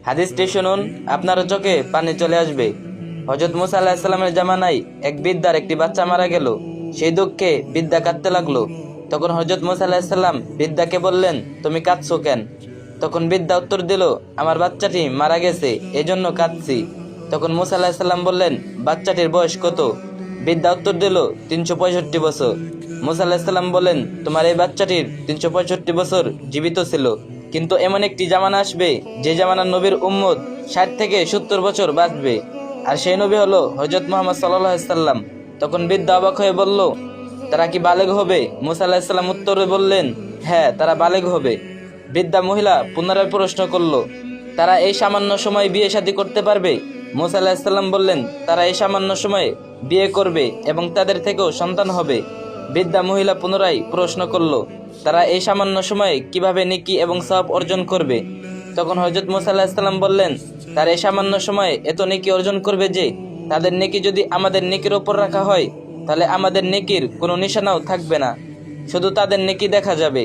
হাদিসটি শুনুন, আপনার চোখে পানি চলে আসবে। হযরত মুসা আলাইহিস সালামের জামানায় এক বৃদ্ধার একটি বাচ্চা মারা গেল। সেই দুঃখে বৃদ্ধা কাঁদতে লাগলো। তখন হযরত মুসা আলাইহিস সালাম বৃদ্ধাকে বললেন, তুমি কাঁদছো কেন? তখন বৃদ্ধা উত্তর দিল, আমার বাচ্চাটি মারা গেছে, এজন্য কাঁদছি। তখন মুসা আলাইহিস সালাম বললেন, বাচ্চাটির বয়স কত? বৃদ্ধা উত্তর দিল, 365 বছর। মুসা আলাইহিস সালাম বলেন, তোমার এই বাচ্চাটির 365 বছর জীবিত ছিল, কিন্তু এমন একটি জামানা আসবে যে জামানার নবীর উম্মত 60 থেকে 70 বছর বাঁচবে, আর সেই নবী হলো হযরত মুহাম্মদ সাল্লাল্লাহু আলাইহি সাল্লাম। তখন বৃদ্ধা অবাক হয়ে বলল, তারা কি বালেগ হবে? মুসা আলাইহিস সালাম উত্তরে বললেন, হ্যাঁ, তারা বালেগ হবে। বৃদ্ধা মহিলা পুনরায় প্রশ্ন করল, তারা এই সামান্য সময় বিয়ে শাদী করতে পারবে? মুসা আলাইহিস সালাম বললেন, তারা এই সামান্য সময়ে বিয়ে করবে এবং তাদের থেকেও সন্তান হবে। বৃদ্ধা মহিলা পুনরায় প্রশ্ন করল, তারা এই সামান্য সময়ে কিভাবে নেকি এবং সওয়াব অর্জন করবে? তখন হযরত মুসা আলাইহিস সালাম বললেন, তারা এই সামান্য সময়ে এত নেকি অর্জন করবে যে তাদের নেকি যদি আমাদের নেকির উপর রাখা হয়, তাহলে আমাদের নেকির কোনো নিশানাও থাকবে না, শুধু তাদের নেকি দেখা যাবে।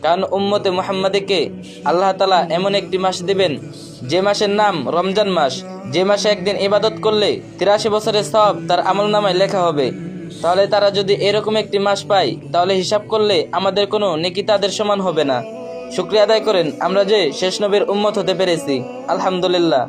কারণ উম্মতে মুহাম্মাদীকে আল্লাহ তাআলা এমন একটি মাস দিবেন যে মাসের নাম রমজান মাস, যে মাসে একদিন ইবাদত করলে 83 বছরের সওয়াব তার আমলনামায় লেখা হবে। তাহলে তারা যদি এরকম একটি মাস পায়, তাহলে হিসাব করলে আমাদের কোনো নেকি তাদের সমান হবে না। শুকরিয়া আদায় করেন আমরা যে শেষ নবীর উম্মত হতে পেরেছি, আলহামদুলিল্লাহ।